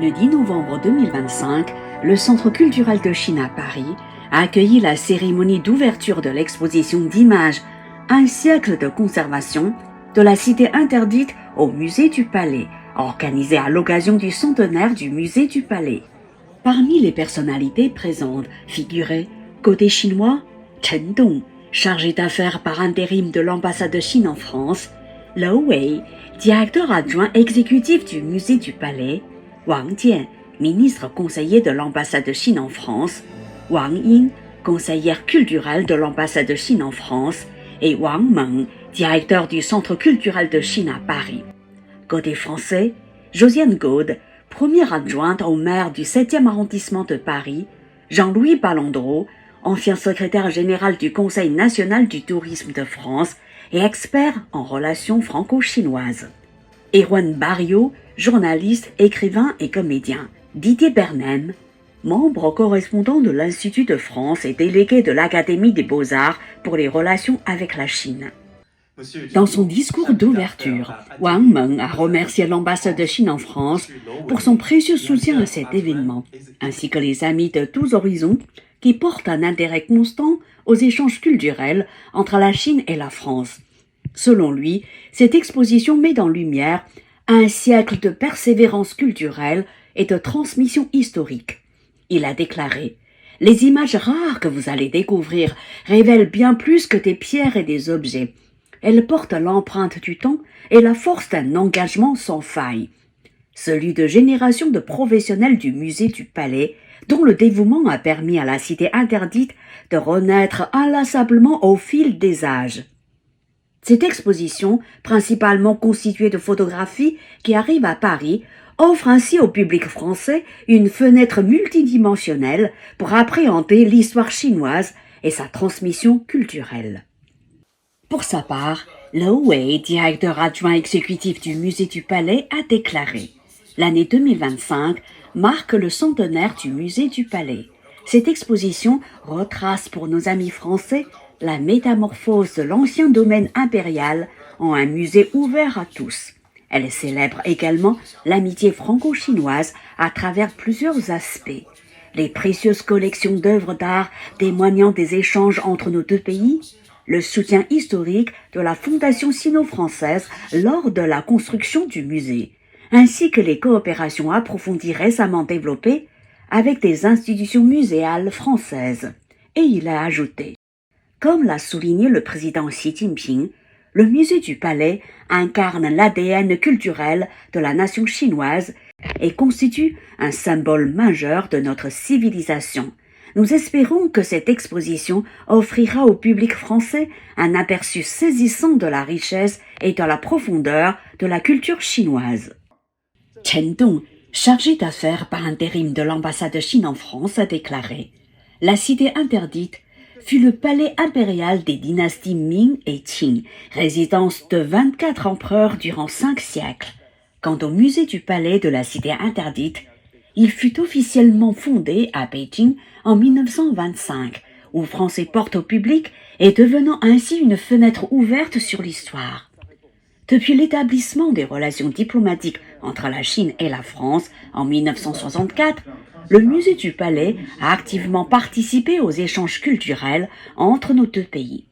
Le 10 novembre 2025, le Centre culturel de Chine à Paris a accueilli la cérémonie d'ouverture de l'exposition d'images Un siècle de conservation de la cité interdite au Musée du Palais, organisée à l'occasion du centenaire du Musée du Palais. Parmi les personnalités présentes figuraient, côté chinois, Chen Dong, chargé d'affaires par intérim de l'ambassade de Chine en France, Lou Wei, directeur adjoint exécutif du Musée du Palais, Wang Jian, ministre conseiller de l'ambassade de Chine en France, Wang Ying, conseillère culturelle de l'ambassade de Chine en France, et Wang Meng, directeur du Centre culturel de Chine à Paris. Côté français, Josiane Gaude, première adjointe au maire du 7e arrondissement de Paris, Jean-Louis Ballandreau, ancien secrétaire général du Conseil national du tourisme de France et expert en relations franco-chinoises. Erwan Barriot, journaliste, écrivain et comédien. Didier Bernem, membre correspondant de l'Institut de France et délégué de l'Académie des Beaux-Arts pour les relations avec la Chine. Dans son discours d'ouverture, Wang Meng a remercié l'ambassade de Chine en France pour son précieux soutien à cet événement, ainsi que les amis de tous horizons qui portent un intérêt constant aux échanges culturels entre la Chine et la France. Selon lui, cette exposition met en lumière un siècle de persévérance culturelle et de transmission historique. Il a déclaré « Les images rares que vous allez découvrir révèlent bien plus que des pierres et des objets. Elles portent l'empreinte du temps et la force d'un engagement sans faille. Celui de générations de professionnels du musée du Palais, dont le dévouement a permis à la cité interdite de renaître inlassablement au fil des âges. » Cette exposition, principalement constituée de photographies qui arrivent à Paris, offre ainsi au public français une fenêtre multidimensionnelle pour appréhender l'histoire chinoise et sa transmission culturelle. Pour sa part, Lou Wei, directeur adjoint exécutif du Musée du Palais, a déclaré « L'année 2025 marque le centenaire du Musée du Palais. Cette exposition retrace pour nos amis français la métamorphose de l'ancien domaine impérial en un musée ouvert à tous. Elle célèbre également l'amitié franco-chinoise à travers plusieurs aspects. Les précieuses collections d'œuvres d'art témoignant des échanges entre nos deux pays, le soutien historique de la Fondation sino-française lors de la construction du musée, ainsi que les coopérations approfondies récemment développées avec des institutions muséales françaises. » Et il a ajouté « Comme l'a souligné le président Xi Jinping, le musée du Palais incarne l'ADN culturel de la nation chinoise et constitue un symbole majeur de notre civilisation. Nous espérons que cette exposition offrira au public français un aperçu saisissant de la richesse et de la profondeur de la culture chinoise. » Chen Dong, chargé d'affaires par intérim de l'ambassade de Chine en France, a déclaré « La cité interdite fut le palais impérial des dynasties Ming et Qing, résidence de 24 empereurs durant 5 siècles. Quant au musée du palais de la cité interdite, il fut officiellement fondé à Beijing en 1925, ouvrant ses portes au public et devenant ainsi une fenêtre ouverte sur l'histoire. Depuis l'établissement des relations diplomatiques entre la Chine et la France en 1964, le musée du Palais a activement participé aux échanges culturels entre nos deux pays.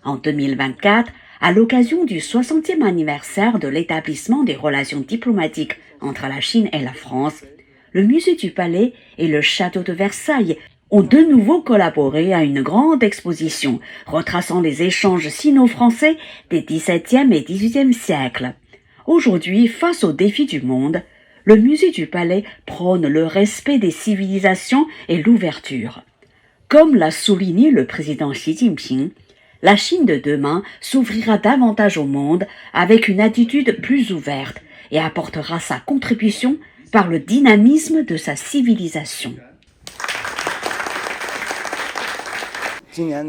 En 2024, à l'occasion du 60e anniversaire de l'établissement des relations diplomatiques entre la Chine et la France, le musée du Palais et le château de Versailles ont de nouveau collaboré à une grande exposition retraçant les échanges sino-français des XVIIe et XVIIIe siècles. Aujourd'hui, face aux défis du monde, le musée du Palais prône le respect des civilisations et l'ouverture. Comme l'a souligné le président Xi Jinping, la Chine de demain s'ouvrira davantage au monde avec une attitude plus ouverte et apportera sa contribution par le dynamisme de sa civilisation.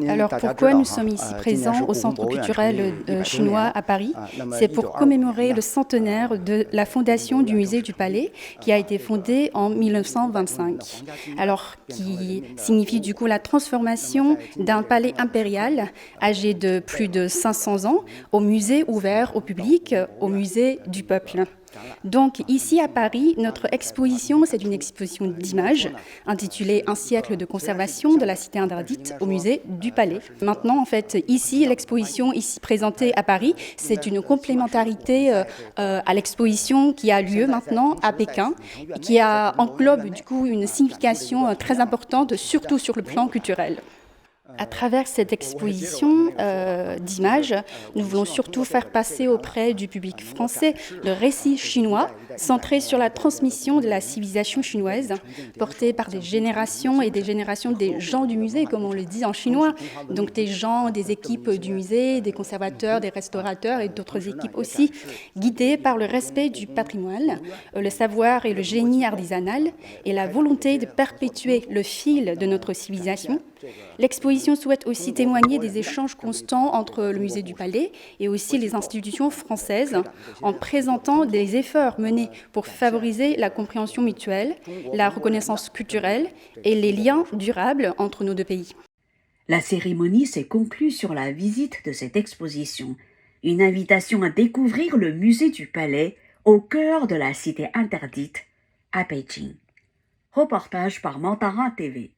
Alors pourquoi nous sommes ici présents au Centre culturel chinois à Paris? C'est pour commémorer le centenaire de la fondation du musée du Palais qui a été fondé en 1925. Alors qui signifie du coup la transformation d'un palais impérial âgé de plus de 500 ans au musée ouvert au public, au musée du peuple. Donc ici à Paris, notre exposition, c'est une exposition d'images intitulée « Un siècle de conservation de la cité interdite » au musée du Palais. Maintenant, en fait, ici, l'exposition ici présentée à Paris, c'est une complémentarité à l'exposition qui a lieu maintenant à Pékin, qui englobe du coup une signification très importante, surtout sur le plan culturel. À travers cette exposition d'images, nous voulons surtout faire passer auprès du public français le récit chinois centré sur la transmission de la civilisation chinoise, portée par des générations et des générations des gens du musée, comme on le dit en chinois, donc des gens, des équipes du musée, des conservateurs, des restaurateurs et d'autres équipes aussi, guidés par le respect du patrimoine, le savoir et le génie artisanal et la volonté de perpétuer le fil de notre civilisation. L'exposition souhaite aussi témoigner des échanges constants entre le musée du Palais et aussi les institutions françaises en présentant des efforts menés pour favoriser la compréhension mutuelle, la reconnaissance culturelle et les liens durables entre nos deux pays. La cérémonie s'est conclue sur la visite de cette exposition, une invitation à découvrir le musée du Palais au cœur de la cité interdite à Pékin. Reportage par Mantarin TV.